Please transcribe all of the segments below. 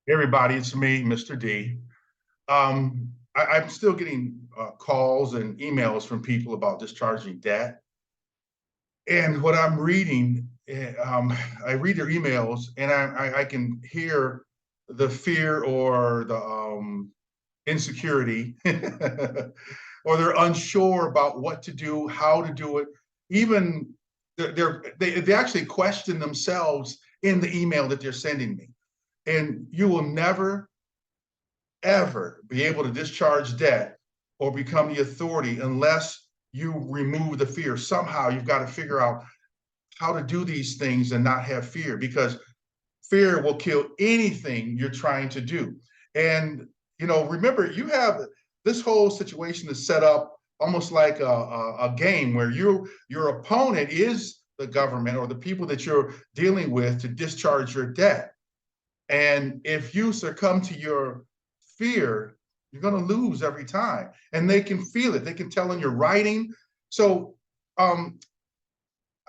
Hey everybody, it's me, Mr. D. I'm still getting calls and emails from people about discharging debt. And what I'm reading, I read their emails and I can hear the fear or the insecurity, or they're unsure about what to do, how to do it. Even they actually question themselves in the email that they're sending me. And you will never ever be able to discharge debt or become the authority unless you remove the fear. Somehow you've got to figure out how to do these things and not have fear, because fear will kill anything you're trying to do. And remember, you have this whole situation is set up almost like a game where your opponent is the government or the people that you're dealing with to discharge your debt. And if you succumb to your fear, you're going to lose every time. And they can feel it. They can tell in your writing. So I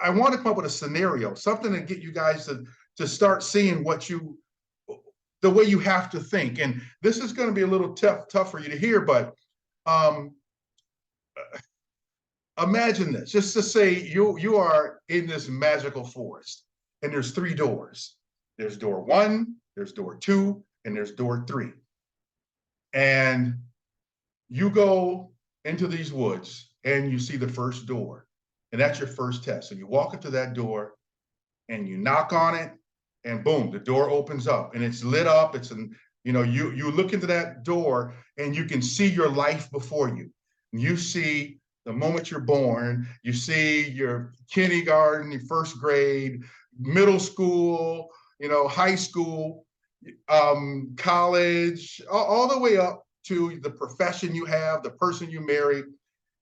want to come up with a scenario, something to get you guys to start seeing the way you have to think. And this is going to be a little tough for you to hear, but um, imagine this. Just to say you are in this magical forest, and there's three doors. There's door one, there's door two, and there's door three. And you go into these woods and you see the first door, and that's your first test. So you walk up to that door and you knock on it, and boom, the door opens up and it's lit up. You look into that door and you can see your life before you. You see the moment you're born, you see your kindergarten, your first grade, middle school, high school, college, all the way up to the profession you have, the person you marry,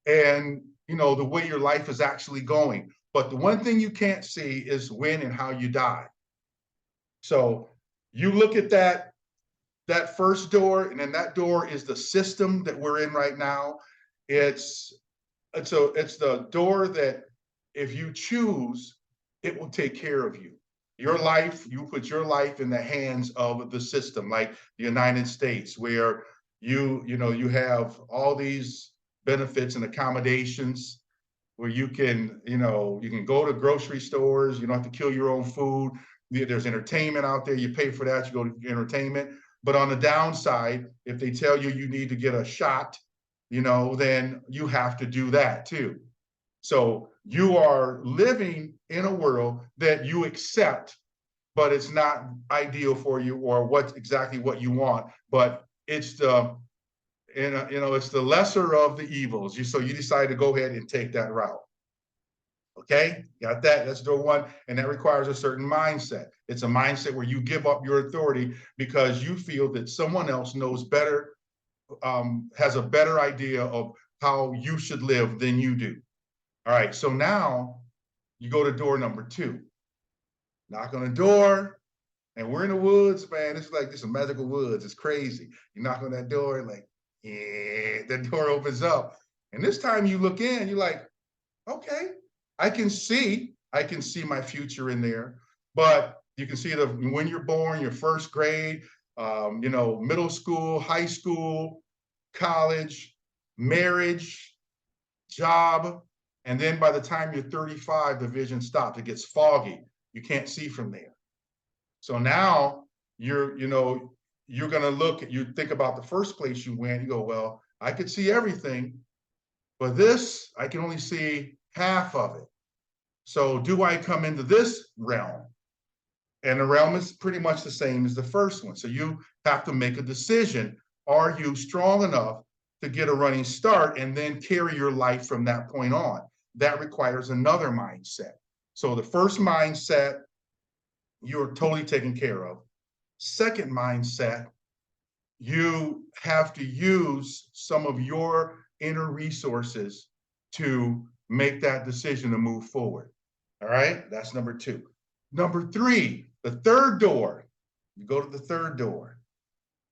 and the way your life is actually going. But the one thing you can't see is when and how you die. So you look at that first door, and then that door is the system that we're in right now. It's the door that if you choose, it will take care of you. Your life, you put your life in the hands of the system, like the United States, where you have all these benefits and accommodations where you can go to grocery stores, you don't have to kill your own food. There's entertainment out there, you pay for that, you go to entertainment. But on the downside, if they tell you you need to get a shot, then you have to do that too. So you are living in a world that you accept, but it's not ideal for you or exactly what you want. But it's it's the lesser of the evils. So you decide to go ahead and take that route. Okay, got that? That's door one, and that requires a certain mindset. It's a mindset where you give up your authority because you feel that someone else knows better, has a better idea of how you should live than you do. All right, so now you go to door number two. Knock on the door, and we're in the woods, man. It's like this magical woods. It's crazy. You knock on that door, and like, yeah, the door opens up. And this time you look in, you're like, okay, I can see my future in there. But you can see when you're born, your first grade, middle school, high school, college, marriage, job. And then by the time you're 35, the vision stops. It gets foggy. You can't see from there. So now you're going to you think about the first place you went, you go, well, I could see everything, but this, I can only see half of it. So do I come into this realm? And the realm is pretty much the same as the first one. So you have to make a decision. Are you strong enough to get a running start and then carry your life from that point on? That requires another mindset. So the first mindset, you're totally taken care of. Second mindset, you have to use some of your inner resources to make that decision to move forward. All right, that's number two. Number three, the third door. You go to the third door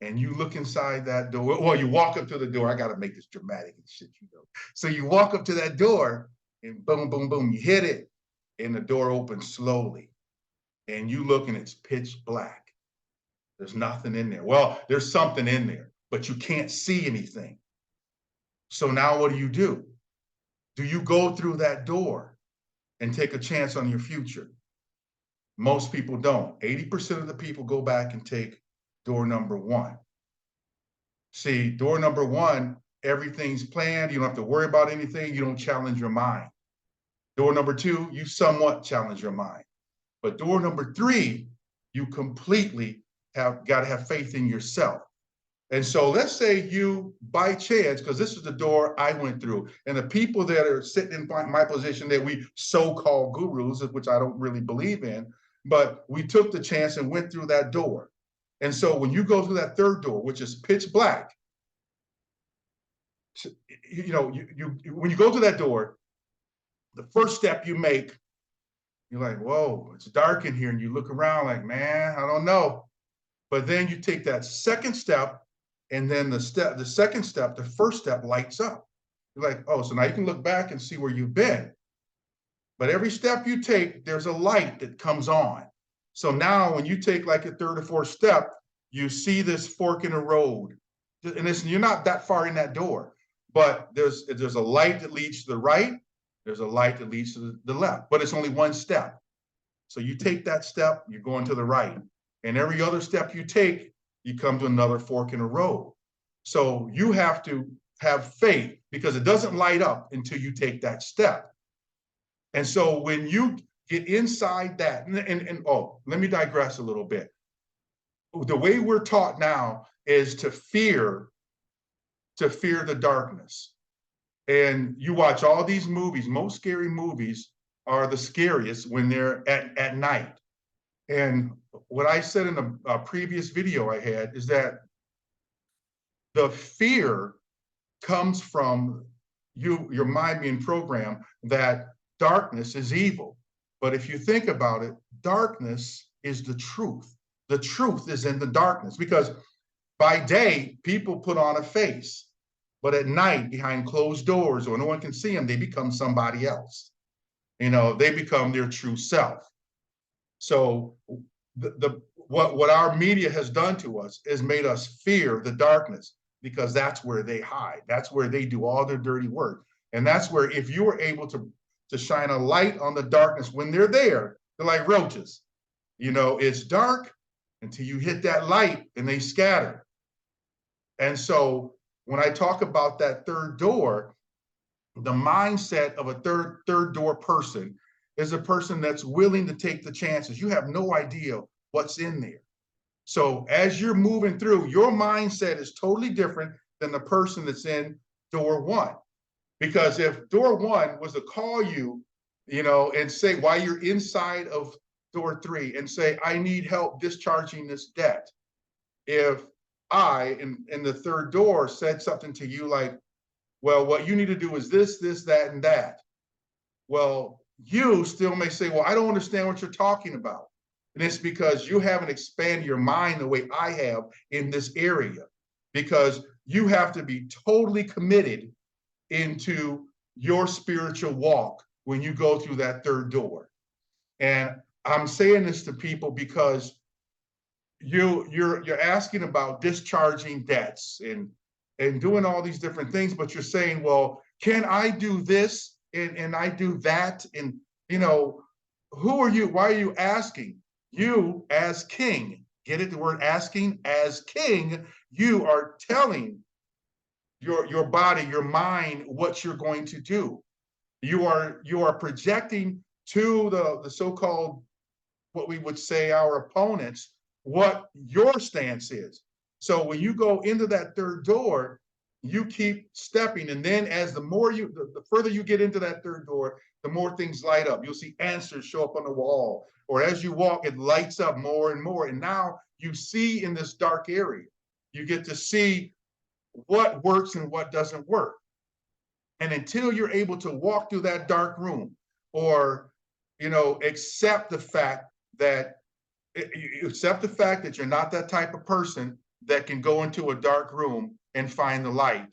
and you look inside that door. Well, you walk up to the door. I got to make this dramatic and shit, So you walk up to that door and boom, boom, boom, you hit it and the door opens slowly. And you look and it's pitch black. There's nothing in there. Well, there's something in there, but you can't see anything. So now what do? Do you go through that door and take a chance on your future? Most people don't. 80% of the people go back and take door number one. See, door number one, everything's planned. You don't have to worry about anything. You don't challenge your mind. Door number two, you somewhat challenge your mind. But door number three, you completely have got to have faith in yourself. And so let's say you, by chance, because this is the door I went through, and the people that are sitting in my position that we so-called gurus, which I don't really believe in, but we took the chance and went through that door. And so when you go through that third door, which is pitch black, when you go through that door, the first step you make, you're like, whoa, it's dark in here. And you look around like, man, I don't know. But then you take that second step, and then the second step, the first step lights up. You're like, oh, so now you can look back and see where you've been. But every step you take, there's a light that comes on. So now when you take like a third or fourth step, you see this fork in the road. And you're not that far in that door, but there's a light that leads to the right. There's a light that leads to the left, but it's only one step. So you take that step, you're going to the right. And every other step you take, you come to another fork in the road. So you have to have faith, because it doesn't light up until you take that step. And so when you get inside that, and let me digress a little bit. The way we're taught now is to fear the darkness. And you watch all these movies, most scary movies are the scariest when they're at night. And what I said in a previous video I had is that the fear comes from your mind being programmed that darkness is evil. But if you think about it, darkness is the truth. The truth is in the darkness, because by day, people put on a face, but at night, behind closed doors, or no one can see them, they become somebody else. They become their true self. So what our media has done to us is made us fear the darkness, because that's where they hide. That's where they do all their dirty work. And that's where, if you were able to shine a light on the darkness when they're there, they're like roaches. It's dark until you hit that light and they scatter. And so when I talk about that third door, the mindset of a third door person is a person that's willing to take the chances. You have no idea what's in there. So as you're moving through, your mindset is totally different than the person that's in door one. Because if door one was to call you, and say, while you're inside of door three, and say, I need help discharging this debt. If I, in the third door, said something to you like, well, what you need to do is this, that, and that. Well, you still may say, well, I don't understand what you're talking about. And it's because you haven't expanded your mind the way I have in this area, because you have to be totally committed into your spiritual walk when you go through that third door. And I'm saying this to people because you're asking about discharging debts and doing all these different things, but you're saying, well, can I do this and I do that? And who are you? Why are you asking? You, as king, get it? The word asking, as king, you are telling your body, your mind, what you're going to do. You are projecting to the so-called, what we would say, our opponents, what your stance is. So when you go into that third door, you keep stepping, and then as the further you get into that third door, the more things light up. You'll see answers show up on the wall, or as you walk, it lights up more and more. And now you see in this dark area, you get to see what works and what doesn't work. And until you're able to walk through that dark room, or accept the fact that you're not that type of person that can go into a dark room and find the light,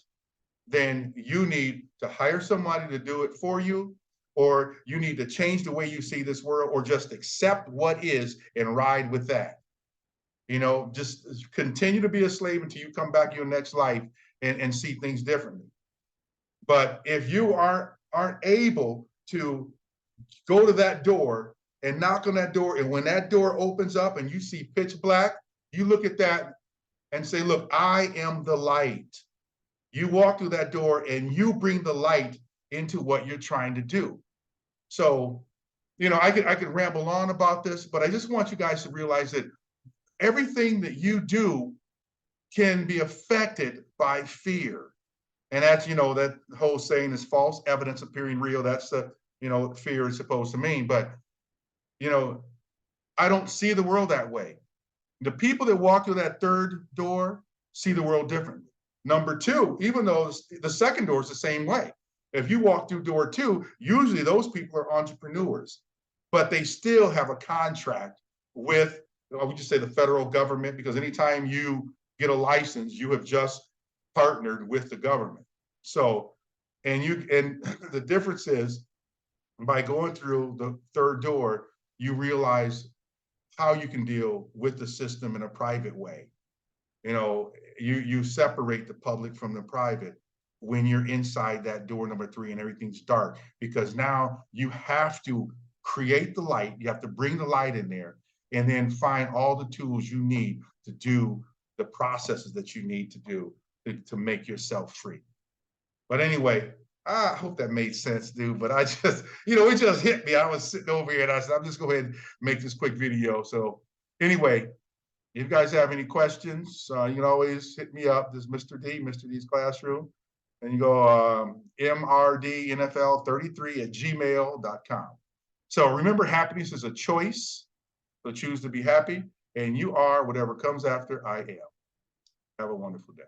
then you need to hire somebody to do it for you, or you need to change the way you see this world, or just accept what is and ride with that. Just continue to be a slave until you come back your next life and see things differently. But if you aren't able to go to that door and knock on that door, and when that door opens up and you see pitch black, you look at that and say, look, I am the light. You walk through that door and you bring the light into what you're trying to do. So, I could ramble on about this, but I just want you guys to realize that everything that you do can be affected by fear. And that's, that whole saying is false evidence appearing real. That's the, fear is supposed to mean. But, I don't see the world that way. The people that walk through that third door see the world differently. Number two, even though the second door is the same way. If you walk through door two, usually those people are entrepreneurs, but they still have a contract with, I would just say, the federal government, because anytime you get a license, you have just partnered with the government. So, and the difference is, by going through the third door, you realize how you can deal with the system in a private way. You separate the public from the private when you're inside that door number three and everything's dark, because now you have to create the light. You have to bring the light in there and then find all the tools you need to do the processes that you need to do to make yourself free. But anyway, I hope that made sense, dude. But I just, it just hit me. I was sitting over here and I said, I'm just going to go ahead and make this quick video. So anyway, if you guys have any questions, you can always hit me up. This is Mr. D's Classroom. And you go mrdnfl33@gmail.com. So remember, happiness is a choice. So choose to be happy. And you are whatever comes after I am. Have a wonderful day.